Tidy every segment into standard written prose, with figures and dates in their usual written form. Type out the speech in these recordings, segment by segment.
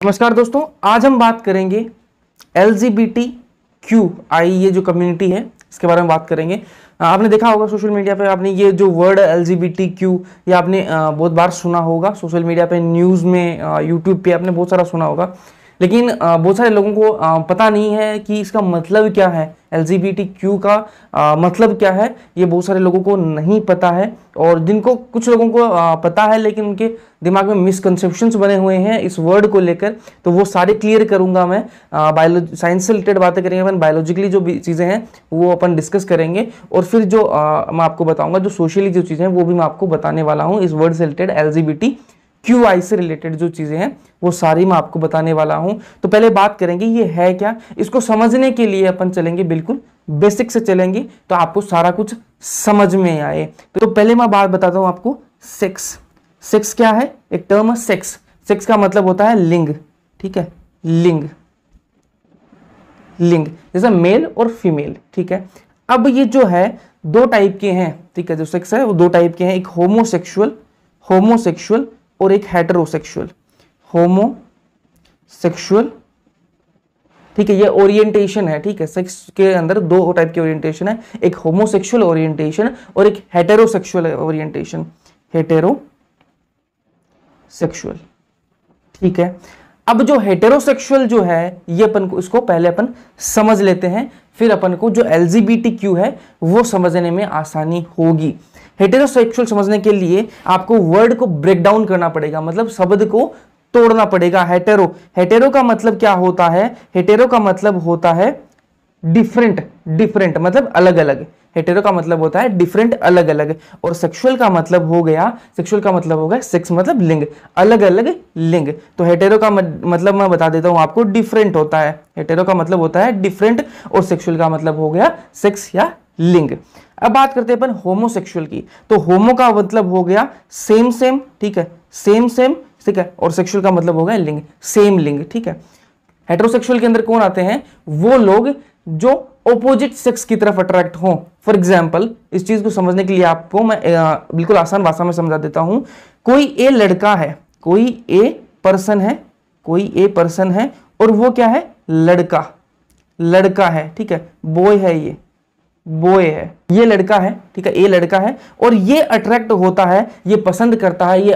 नमस्कार दोस्तों, आज हम बात करेंगे LGBTQI ये जो कम्युनिटी है इसके बारे में बात करेंगे। आपने देखा होगा सोशल मीडिया पे, आपने ये जो वर्ड LGBTQ ये आपने बहुत बार सुना होगा सोशल मीडिया पे, न्यूज़ में, यूट्यूब पे आपने बहुत सारा सुना होगा। लेकिन बहुत सारे लोगों को पता नहीं है कि इसका मतलब क्या है, LGBTQ का मतलब क्या है, ये बहुत सारे लोगों को नहीं पता है। और जिनको कुछ लोगों को पता है लेकिन उनके दिमाग में मिसकंसेप्शंस बने हुए हैं इस वर्ड को लेकर, तो वो सारे क्लियर करूंगा मैं। बायोलॉजी साइंस से रिलेटेड बातें करेंगे अपन, बायोलॉजिकली जो भी चीज़ें हैं वो अपन डिस्कस करेंगे, और फिर जो मैं आपको बताऊंगा जो सोशली जो चीज़ें हैं वो भी मैं आपको बताने वाला हूँ। इस वर्ड से रिलेटेड LGBTQI से रिलेटेड जो चीज़ें हैं वो सारी मैं आपको बताने वाला हूं। तो पहले बात करेंगे ये है क्या, इसको समझने के लिए अपन चलेंगे बिल्कुल बेसिक से चलेंगे तो आपको सारा कुछ समझ में आए। तो पहले मैं बात बताता हूं आपको, सेक्स। सेक्स क्या है? एक टर्म है सेक्स। सेक्स का मतलब होता है लिंग, ठीक है, लिंग, लिंग जैसे मेल और फीमेल, ठीक है। अब ये जो है दो टाइप के हैं, ठीक है, जो सेक्स है वो दो टाइप के हैं, एक होमोसेक्सुअल और एक हेटेरोसेक्सुअल। होमोसेक्सुअल, ठीक है, ये ओरिएंटेशन है, ठीक है। सेक्स के अंदर दो टाइप के ओरिएंटेशन है, एक होमोसेक्सुअल ओरिएंटेशन और एक हेटेरोसेक्सुअल ओरिएंटेशन, हेटेरोसेक्सुअल, ठीक है। अब जो हेटेरोसेक्सुअल जो है ये अपन को, इसको पहले अपन समझ लेते हैं, फिर अपन को जो LGBTQ है वो समझने में आसानी होगी। हेटेरोसेक्सुअल समझने के लिए आपको वर्ड को ब्रेक डाउन करना पड़ेगा, मतलब शब्द को तोड़ना पड़ेगा। हेटेरो का मतलब क्या होता है? हेटेरो का मतलब होता है डिफरेंट, डिफरेंट मतलब अलग अलग। हेटेरो का मतलब होता है डिफरेंट, अलग अलग। और सेक्सुअल का मतलब हो गया, सेक्सुअल का मतलब हो गया सेक्स मतलब लिंग, अलग अलग लिंग। तो हेटेरो का मतलब मैं बता देता हूं आपको, डिफरेंट होता है। हेटेरो का मतलब होता है डिफरेंट और सेक्सुअल का मतलब हो गया सेक्स या लिंग। अब बात करते हैं अपन होमोसेक्सुअल की। तो होमो का मतलब हो गया सेम सेम, ठीक है, सेम सेम, ठीक है, और सेक्सुअल का मतलब हो गया लिंग, सेम लिंग, ठीक है। हेटेरोसेक्सुअल के अंदर कौन आते हैं? वो लोग जो ऑपोजिट सेक्स की तरफ अट्रैक्ट हो। फॉर एग्जाम्पल, इस चीज को समझने के लिए आपको मैं बिल्कुल आसान भाषा में समझा देता हूं। कोई ए लड़का है, कोई ए पर्सन है, कोई ए पर्सन है, और वो क्या है? लड़का, लड़का है, ठीक है, बॉय है, ये बॉय है, ये लड़का है, ठीक है, ये लड़का है, और ये अट्रैक्ट होता है, ये पसंद करता है, ये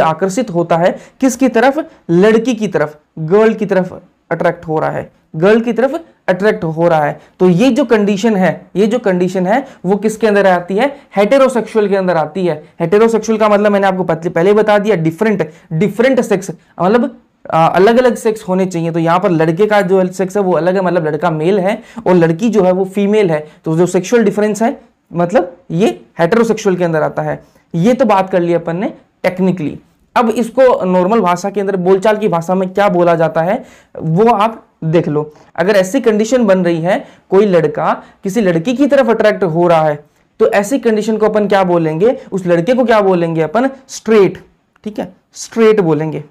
आकर्षित होता है किसकी तरफ? लड़की की तरफ, गर्ल की तरफ अट्रैक्ट हो रहा है, गर्ल की तरफ अट्रैक्ट हो रहा है। तो ये जो कंडीशन है, ये जो कंडीशन है वो किसके अंदर आती है? हेटेरोसेक्सुअल के अंदर आती है। हेटेरोसेक्सुअल का मतलब मैंने आपको पहले बता दिया, डिफरेंट, डिफरेंट सेक्स मतलब अलग अलग सेक्स होने चाहिए। तो यहां पर लड़के का जो सेक्स है वो अलग है, मतलब लड़का मेल है और लड़की जो है वो फीमेल है। तो जो सेक्सुअल डिफरेंस है मतलब ये हेटेरोसेक्सुअल के अंदर आता है। ये तो बात कर ली अपन ने टेक्निकली। अब इसको नॉर्मल भाषा के अंदर, बोलचाल की भाषा में क्या बोला जाता है वो आप देख लो। अगर ऐसी कंडीशन बन रही है, कोई लड़का किसी लड़की की तरफ अट्रैक्ट हो रहा है, तो ऐसी कंडीशन को अपन क्या बोलेंगे? उस लड़के को क्या बोलेंगे अपन? स्ट्रेट, ठीक है, स्ट्रेट बोलेंगे।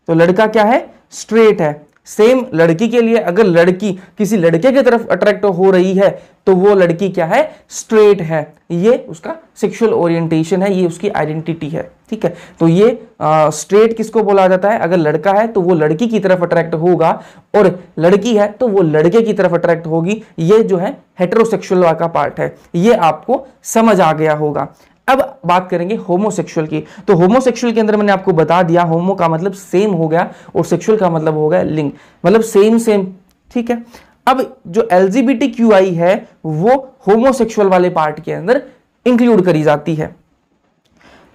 तो लड़का क्या है? स्ट्रेट है। सेम लड़की के लिए अगर लड़की किसी लड़के की तरफ अट्रैक्ट हो रही है तो वो लड़की क्या है? स्ट्रेट है। ये उसका सेक्सुअल ओरिएंटेशन है, ये उसकी आइडेंटिटी है, ठीक है। तो ये स्ट्रेट किसको बोला जाता है? अगर लड़का है तो वो लड़की की तरफ अट्रैक्ट होगा, और लड़की है तो वो लड़के की तरफ अट्रैक्ट होगी। ये जो है हेटेरोसेक्सुअल का पार्ट है, ये आपको समझ आ गया होगा। अब बात करेंगे होमोसेक्सुअल की। तो होमोसेक्सुअल के अंदर मैंने आपको बता दिया, होमो का मतलब सेम हो गया और सेक्सुअल का मतलब हो गया लिंग, मतलब सेम सेम, ठीक है। अब जो LGBTQI है वो होमोसेक्सुअल वाले पार्ट के अंदर इंक्लूड करी जाती है।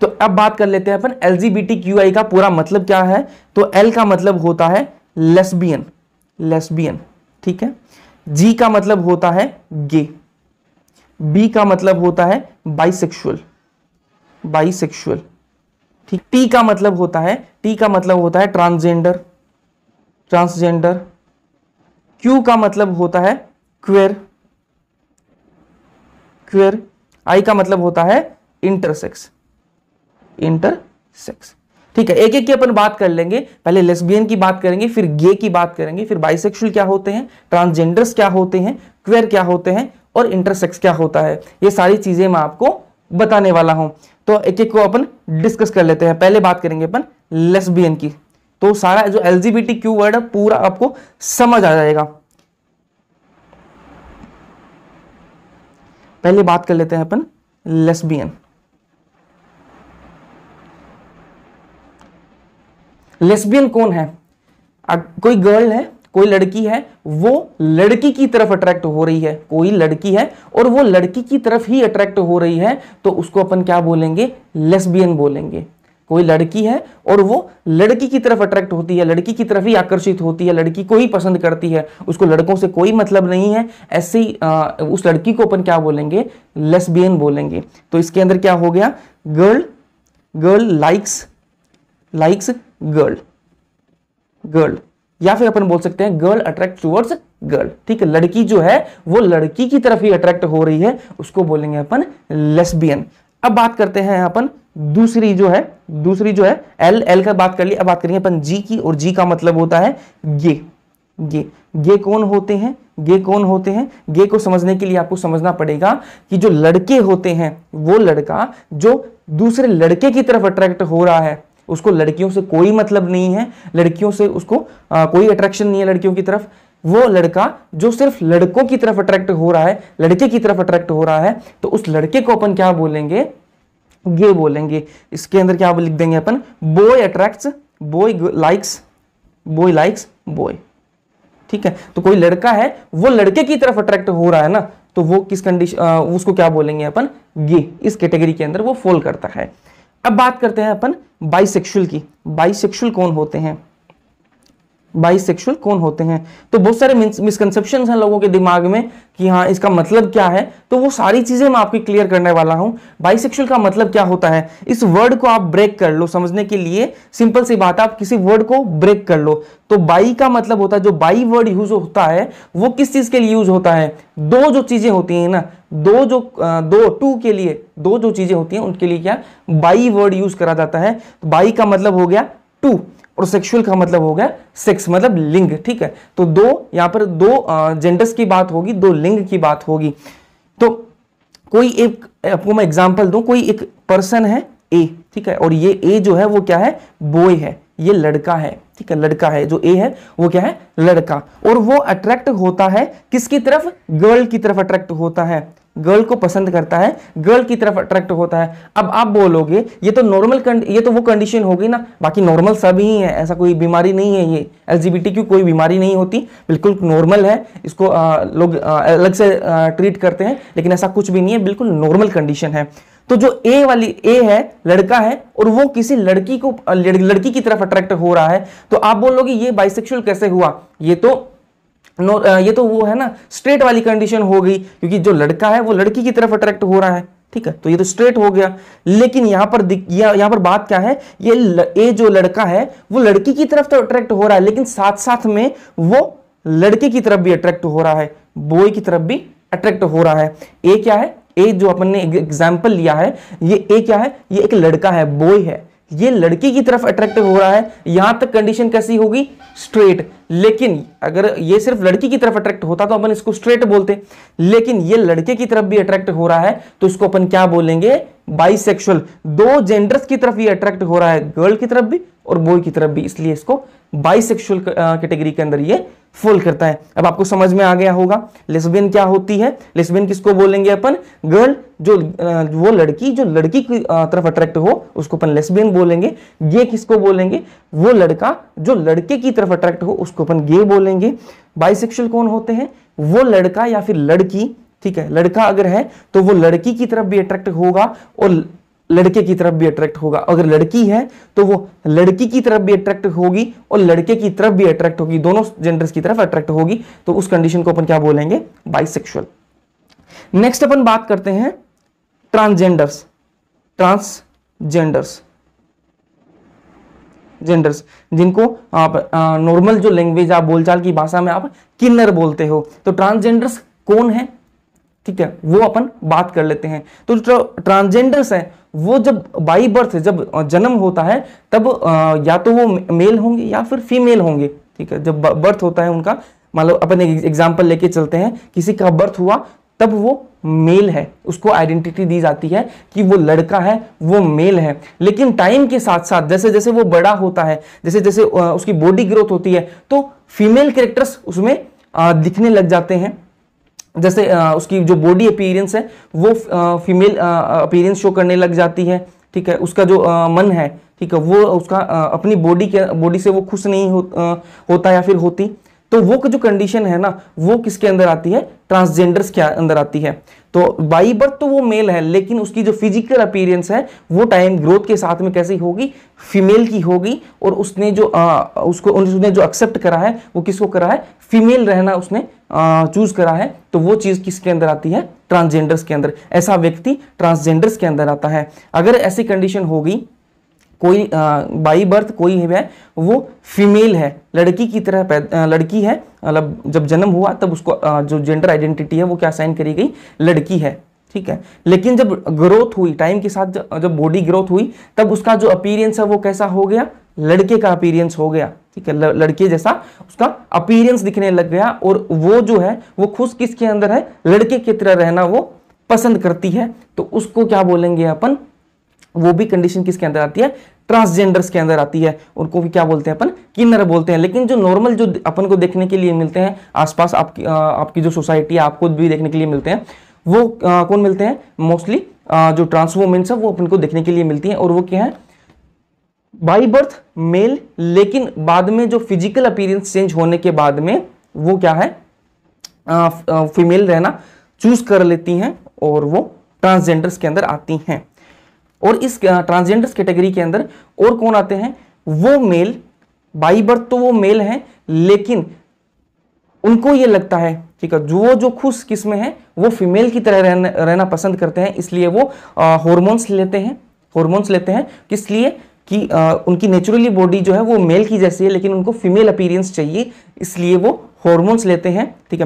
तो अब बात कर लेते हैं अपन LGBTQI का पूरा मतलब क्या है। तो L का मतलब होता है लेस्बियन, लेस्बियन, ठीक है। G का मतलब होता है गे, B का मतलब होता है बाइसेक्सुअल, बाइसेक्सुअल, ठीक। T का मतलब होता है, T का मतलब होता है ट्रांसजेंडर, ट्रांसजेंडर। Q का मतलब होता है क्वेर, क्वेर। I का मतलब होता है इंटरसेक्स, इंटरसेक्स, ठीक है। एक एक की अपन बात कर लेंगे। पहले लेस्बियन की बात करेंगे, फिर गे की बात करेंगे, फिर बाइसेक्सुअल क्या होते हैं, ट्रांसजेंडर्स क्या होते हैं, क्वेर क्या होते हैं, और इंटरसेक्स क्या होता है। ये सारी चीजें मैं आपको बताने वाला हूं। तो एक एक को अपन डिस्कस कर लेते हैं। पहले बात करेंगे अपन लेस्बियन की। तो सारा जो LGBTQ वर्ड है पूरा आपको समझ आ जाएगा। पहले बात कर लेते हैं अपन लेस्बियन। लेस्बियन कौन है? कोई गर्ल है, कोई लड़की है, वो लड़की की तरफ अट्रैक्ट हो रही है, कोई लड़की है और वो लड़की की तरफ ही अट्रैक्ट हो रही है, तो उसको अपन क्या बोलेंगे? लेस्बियन बोलेंगे। कोई लड़की है और वो लड़की की तरफ अट्रैक्ट होती है, लड़की की तरफ ही आकर्षित होती है, लड़की को ही पसंद करती है, उसको लड़कों से कोई मतलब नहीं है, ऐसे ही उस लड़की को अपन क्या बोलेंगे? लेस्बियन बोलेंगे। तो इसके अंदर क्या हो गया? गर्ल लाइक्स गर्ल, या फिर अपन बोल सकते हैं गर्ल अट्रैक्ट टुवर्ड्स गर्ल। ठीक है, लड़की जो है वो लड़की की तरफ ही अट्रैक्ट हो रही है, उसको बोलेंगे अपन लेस्बियन। अब बात करते हैं अपन दूसरी जो है एल का बात कर ली। अब बात करेंगे अपन जी की, और जी का मतलब होता है गे कौन होते हैं? गे को समझने के लिए आपको समझना पड़ेगा कि जो लड़के होते हैं, वो लड़का जो दूसरे लड़के की तरफ अट्रैक्ट हो रहा है, उसको लड़कियों से कोई मतलब नहीं है, लड़कियों से उसको कोई अट्रैक्शन नहीं है लड़कियों की तरफ। वो लड़का जो सिर्फ लड़कों की तरफ अट्रैक्ट हो रहा है, लड़के की तरफ अट्रैक्ट हो रहा है, तो उस लड़के को अपन क्या बोलेंगे? गे बोलेंगे। इसके अंदर क्या लिख देंगे अपन? Boy attracts boy likes boy. ठीक है, तो कोई लड़का है वो लड़के की तरफ अट्रैक्ट हो रहा है ना, तो वो किस कंडीशन, उसको क्या बोलेंगे अपन? गे। इस कैटेगरी के अंदर वो फॉल करता है। अब बात करते हैं अपन बाइसेक्सुअल की। बाइसेक्सुअल कौन होते हैं? तो बहुत सारे मिसकंसेप्शंस हैं लोगों के दिमाग में कि हाँ इसका मतलब क्या है, तो वो सारी चीजें मैं आपको क्लियर करने वाला हूं। बाइसेक्सुअल का मतलब क्या होता है, इस वर्ड को आप ब्रेक कर लो समझने के लिए। सिंपल सी बात है, आप किसी वर्ड को ब्रेक कर लो। तो बाई का मतलब होता है, जो बाई वर्ड यूज होता है वो किस चीज के लिए यूज होता है? दो जो चीजें होती हैं ना, टू के लिए दो जो चीजें होती हैं उनके लिए क्या बाई वर्ड यूज करा जाता है। तो बाई का मतलब हो गया टू, और सेक्सुअल का मतलब हो गया सेक्स, मतलब लिंग। ठीक है, तो यहां पर दो जेंडर्स की बात होगी, दो लिंग की बात होगी। तो कोई एक आपको मैं एग्जांपल दूं, कोई एक पर्सन है ए, ठीक है, और ये ए जो है वो क्या है? बॉय है, ये लड़का है। ठीक है, लड़का है, जो ए है वो क्या है? लड़का। और वो अट्रैक्ट होता है किसकी तरफ? गर्ल की तरफ अट्रैक्ट होता है, गर्ल को पसंद करता है, गर्ल की तरफ अट्रैक्ट होता है। अब आप बोलोगे ये तो ये तो वो कंडीशन हो गई ना, बाकी नॉर्मल सब ही है, ऐसा कोई बीमारी नहीं है, ये LGBTQ कोई बीमारी नहीं होती, बिल्कुल नॉर्मल है, इसको लोग अलग से ट्रीट करते हैं, लेकिन ऐसा कुछ भी नहीं है, बिल्कुल नॉर्मल कंडीशन है। तो जो ए है, लड़का है, और वो किसी लड़की की तरफ अट्रैक्ट हो रहा है, तो आप बोलोगे ये बाइसेक्सुअल कैसे हुआ? ये तो वो है ना स्ट्रेट वाली कंडीशन हो गई, क्योंकि जो लड़का है वो लड़की की तरफ अट्रैक्ट हो रहा है। ठीक है, तो ये तो स्ट्रेट हो गया। लेकिन यहां पर बात क्या है? ये जो लड़का है वो लड़की की तरफ तो अट्रैक्ट हो रहा है, लेकिन साथ साथ में वो लड़के की तरफ भी अट्रैक्ट हो रहा है, बॉय की तरफ भी अट्रैक्ट हो रहा है। ए क्या है? ए जो अपन ने एग्जाम्पल लिया है, ये ए क्या है? ये एक लड़का है, बॉय है, ये लड़की की तरफ अट्रैक्ट हो रहा है। यहां तक कंडीशन कैसी होगी? स्ट्रेट। लेकिन अगर ये सिर्फ लड़की की तरफ अट्रैक्ट होता तो अपन इसको स्ट्रेट बोलते, लेकिन ये लड़के की तरफ भी अट्रैक्ट हो रहा है, तो इसको अपन क्या बोलेंगे? बाइसेक्सुअल। दो जेंडर्स की तरफ ये अट्रैक्ट हो रहा है, गर्ल की तरफ भी और बॉय की तरफ भी, इसलिए इसको बाइसेक्सुअल कैटेगरी के अंदर ये फॉल करता है। अब आपको समझ में आ गया होगा लेस्बियन क्या होती है। लेस्बियन किसको बोलेंगे अपन? गर्ल, वो लड़की जो लड़की की तरफ अट्रैक्ट हो उसको अपन लेस्बियन बोलेंगे। गे किसको बोलेंगे? वो लड़का जो लड़के की तरफ अट्रैक्ट हो उसको अपन गे बोलेंगे। बाइसेक्सुअल कौन होते हैं? वो लड़का या फिर लड़की, ठीक है, लड़का अगर है तो वो लड़की की तरफ भी अट्रैक्ट होगा और लड़के की तरफ भी अट्रैक्ट होगा। अगर लड़की है तो वो लड़की की तरफ भी अट्रैक्ट होगी और लड़के की तरफ भी अट्रैक्ट होगी, दोनों जेंडर्स की तरफ अट्रैक्ट होगी, तो उस कंडीशन को अपन क्या बोलेंगे? बाइसेक्सुअल। नेक्स्ट अपन बात करते हैं ट्रांसजेंडर्स। जिनको आप नॉर्मल जो लैंग्वेज आप बोलचाल की भाषा में आप किन्नर बोलते हो। तो ट्रांसजेंडर्स कौन है? ठीक है, वो अपन बात कर लेते हैं। तो जो ट्रांसजेंडर्स है वो जब बाई बर्थ, जब जन्म होता है, तब या तो वो मेल होंगे या फिर फीमेल होंगे। ठीक है, जब बर्थ होता है उनका, मान लो अपन एक एग्जांपल लेके चलते हैं, किसी का बर्थ हुआ तब वो मेल है, उसको आइडेंटिटी दी जाती है कि वो लड़का है, वो मेल है। लेकिन टाइम के साथ साथ जैसे जैसे वो बड़ा होता है, जैसे जैसे उसकी बॉडी ग्रोथ होती है, तो फीमेल कैरेक्टर्स उसमें दिखने लग जाते हैं। जैसे उसकी जो बॉडी अपीयरेंस है वो फीमेल अपीयरेंस शो करने लग जाती है, ठीक है। उसका जो मन है, ठीक है, वो उसका अपनी बॉडी से वो खुश नहीं होता या फिर होती, तो वो जो कंडीशन है ना, वो किसके अंदर आती है, ट्रांसजेंडर्स के अंदर आती है। तो बाई बर्थ तो वो मेल है, लेकिन उसकी जो फिजिकल अपीयरेंस है वो टाइम ग्रोथ के साथ में कैसी होगी, फीमेल की होगी। और उसने जो उसने जो एक्सेप्ट करा है वो किसको करा है, फीमेल रहना उसने चूज करा है, तो वो चीज किसके अंदर आती है, ट्रांसजेंडर्स के अंदर। ऐसा व्यक्ति ट्रांसजेंडर्स के अंदर आता है। अगर ऐसी कंडीशन होगी, कोई बाई बर्थ कोई है वो फीमेल है, लड़की की तरह लड़की है, मतलब जब जन्म हुआ तब उसको जो जेंडर आइडेंटिटी है वो क्या साइन करी गई, लड़की है, ठीक है। लेकिन जब ग्रोथ हुई, टाइम के साथ जब बॉडी ग्रोथ हुई, तब उसका जो अपीयरेंस है वो कैसा हो गया, लड़के का अपीयरेंस हो गया, ठीक है। लड़के जैसा उसका अपीयरेंस दिखने लग गया। और वो जो है वो खुश किसके अंदर है, लड़के की तरह रहना वो पसंद करती है। तो उसको क्या बोलेंगे अपन, वो भी कंडीशन किसके अंदर आती है, ट्रांसजेंडर्स के अंदर आती है। उनको भी क्या बोलते हैं अपन, किन्नर बोलते हैं। लेकिन जो नॉर्मल जो अपन को देखने के लिए मिलते हैं आसपास, आपकी जो सोसाइटी है आपको भी देखने के लिए मिलते हैं, वो कौन मिलते हैं, मोस्टली जो ट्रांस वुमेन्स है वो अपन को देखने के लिए मिलती है। और वो क्या है, बाई बर्थ मेल, लेकिन बाद में जो फिजिकल अपीयरेंस चेंज होने के बाद में वो क्या है, फीमेल रहना चूज कर लेती हैं और वो ट्रांसजेंडर्स के अंदर आती हैं। और इस ट्रांसजेंडर्स कैटेगरी के अंदर और कौन आते हैं, वो मेल, बाई बर्थ तो वो मेल हैं, लेकिन उनको ये लगता है, ठीक है, जो खुश किस में है वो फीमेल की तरह रहना पसंद करते हैं। इसलिए वो हॉर्मोन्स लेते हैं। किस लिए कि उनकी नेचुरली बॉडी जो है वो मेल की जैसी है, लेकिन उनको फीमेल अपीयरेंस चाहिए, इसलिए वो हॉर्मोन्स लेते हैं, ठीक है।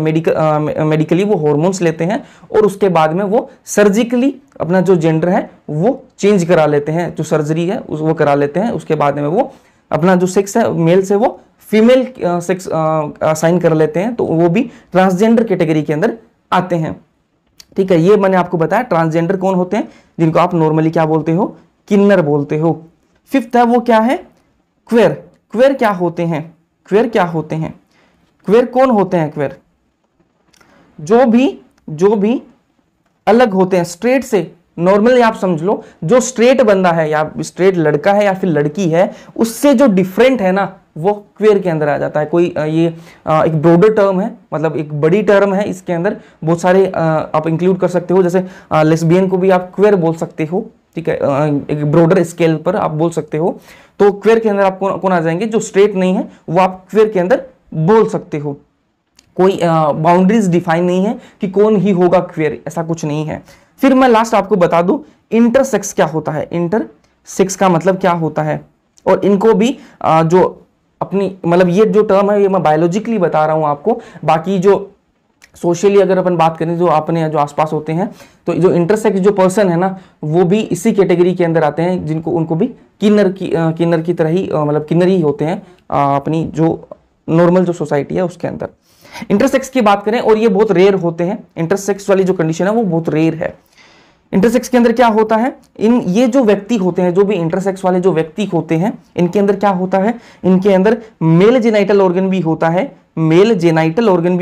मेडिकली वो हॉर्मोन्स लेते हैं और उसके बाद में वो सर्जिकली अपना जो जेंडर है वो चेंज करा लेते हैं, जो सर्जरी है वो करा लेते हैं। उसके बाद में वो अपना जो सेक्स है मेल से वो फीमेल सेक्स साइन कर लेते हैं, तो वो भी ट्रांसजेंडर कैटेगरी के अंदर आते हैं, ठीक है। ये मैंने आपको बताया ट्रांसजेंडर कौन होते हैं, जिनको आप नॉर्मली क्या बोलते हो, किन्नर बोलते हो। फिफ्थ है वो क्या है, क्वेर। क्वेर क्या होते हैं, क्वेर कौन होते हैं, क्वेर जो भी अलग होते हैं स्ट्रेट से। नॉर्मली आप समझ लो, जो स्ट्रेट बंदा है या स्ट्रेट लड़का है या फिर लड़की है, उससे जो डिफरेंट है ना वो क्वेर के अंदर आ जाता है। कोई ये एक ब्रॉडर टर्म है, मतलब एक बड़ी टर्म है, इसके अंदर बहुत सारे आप इंक्लूड कर सकते हो। जैसे लेस्बियन को भी आप क्वेर बोल सकते हो, ठीक है, एक ब्रॉडर स्केल पर आप बोल सकते हो। तो क्वेर के अंदर आप कौन आ जाएंगे, जो स्ट्रेट नहीं है वो आप क्वेर के अंदर बोल सकते हो। कोई बाउंड्रीज डिफाइन नहीं है कि कौन ही होगा क्वेर, ऐसा कुछ नहीं है। फिर मैं लास्ट आपको बता दूं इंटरसेक्स क्या होता है। इंटरसेक्स का मतलब क्या होता है, और इनको भी जो अपनी मतलब ये जो टर्म है ये मैं बायोलॉजिकली बता रहा हूं आपको। बाकी जो सोशली अगर अपन बात करें, जो अपने जो आसपास होते हैं, तो जो इंटरसेक्स जो पर्सन है ना वो भी इसी कैटेगरी के अंदर आते हैं, जिनको उनको भी किन्नर की तरह ही मतलब किन्नर ही होते हैं अपनी जो नॉर्मल जो सोसाइटी है उसके अंदर। इंटरसेक्स की बात करें और ये बहुत रेयर होते हैं, इंटरसेक्स वाली जो कंडीशन है वो बहुत रेयर है। इंटरसेक्स के अंदर क्या होता है, ये जो व्यक्ति होते हैं, जो भी इंटरसेक्स वाले जो व्यक्ति होते हैं, इनके अंदर क्या होता है, इनके अंदर मेल जेनाइटल ऑर्गन भी होता है, जेनाइटल ऑर्गन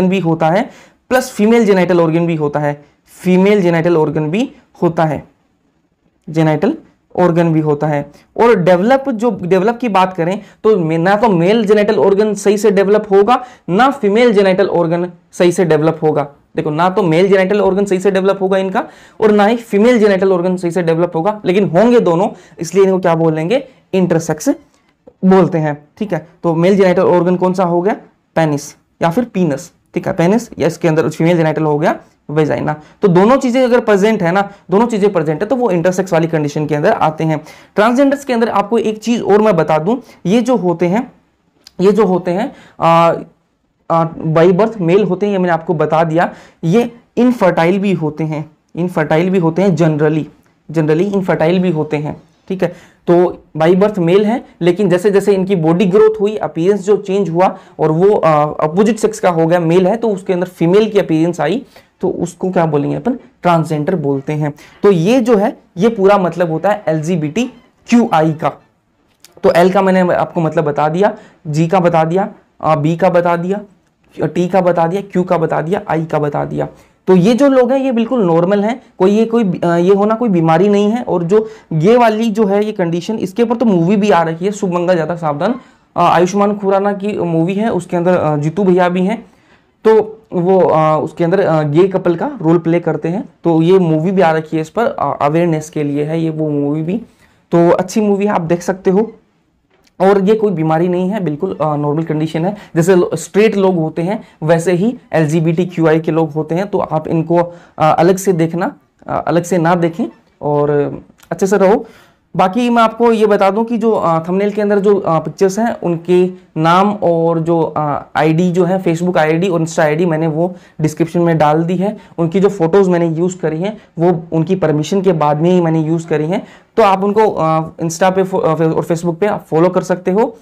भी होता है, प्लस फीमेल जेनाइटल ऑर्गन भी होता है, जेनाइटल ऑर्गन भी होता है। और डेवलप की बात करें तो ना तो मेल जेनाइटल ऑर्गन सही से डेवलप होगा, ना फीमेल जेनाइटल ऑर्गन सही से डेवलप होगा। देखो, ना तो मेल जेनाइटल ऑर्गन सही से डेवलप होगा इनका, और ना ही फीमेल जेनाइटल ऑर्गन सही से डेवलप होगा, लेकिन होंगे दोनों, इसलिए इनको क्या बोलेंगे, इंटरसेक्स बोलते हैं, ठीक है। तो मेल जेनाइटल ऑर्गन कौन सा हो गया, पेनिस या फिर पीनस, ठीक है, पेनिस, या इसके अंदर फीमेल जेनाइटल हो गया वेजाइना। तो दोनों चीजें अगर प्रेजेंट है ना, दोनों चीजें प्रेजेंट है तो वो इंटरसेक्स वाली कंडीशन के अंदर आते हैं। ट्रांसजेंडर्स के अंदर आपको एक चीज और मैं बता दूं, ये जो होते हैं बाई बर्थ मेल होते हैं, ये मैंने आपको बता दिया, ये इनफर्टाइल भी होते हैं, जनरली इनफर्टाइल भी होते हैं, ठीक है। तो बाई बर्थ मेल है, लेकिन जैसे जैसे इनकी बॉडी ग्रोथ हुई, अपीयरेंस जो चेंज हुआ और वो अपोजिट सेक्स का हो गया, मेल है तो उसके अंदर फीमेल की अपीयरेंस आई, तो उसको क्या बोलेंगे अपन, ट्रांसजेंडर बोलते हैं। तो ये जो है ये पूरा मतलब होता है LGBTQI का। तो L का मैंने आपको मतलब बता दिया, G का बता दिया, B का बता दिया, T का बता दिया, Q का बता दिया, I का बता दिया। तो ये जो लोग हैं ये बिल्कुल नॉर्मल हैं, ये होना कोई बीमारी नहीं है। और जो ये वाली जो है ये कंडीशन, इसके ऊपर तो मूवी भी आ रखी है, शुभ मंगल ज्यादा सावधान, आयुष्मान खुराना की मूवी है, उसके अंदर जीतू भैया भी हैं, तो वो उसके अंदर गे कपल का रोल प्ले करते हैं। तो ये मूवी भी आ रखी है, इस पर अवेयरनेस के लिए है ये वो मूवी भी। तो अच्छी मूवी है, आप देख सकते हो। और ये कोई बीमारी नहीं है, बिल्कुल नॉर्मल कंडीशन है। जैसे स्ट्रेट लोग होते हैं वैसे ही LGBTQI के लोग होते हैं। तो आप इनको अलग से देखना, अलग से ना देखें और अच्छे से रहो। बाकी मैं आपको ये बता दूं कि जो थंबनेल के अंदर जो पिक्चर्स हैं उनके नाम और जो आईडी जो है, फेसबुक आईडी और इंस्टा आईडी, मैंने वो डिस्क्रिप्शन में डाल दी है। उनकी जो फोटोज़ मैंने यूज़ करी हैं वो उनकी परमिशन के बाद में ही मैंने यूज़ करी हैं। तो आप उनको इंस्टा पे और फेसबुक पे आप फॉलो कर सकते हो।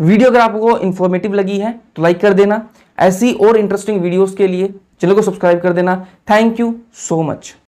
वीडियो अगर आपको इन्फॉर्मेटिव लगी है तो लाइक कर देना। ऐसी और इंटरेस्टिंग वीडियोज़ के लिए चैनल को सब्सक्राइब कर देना। Thank you so much.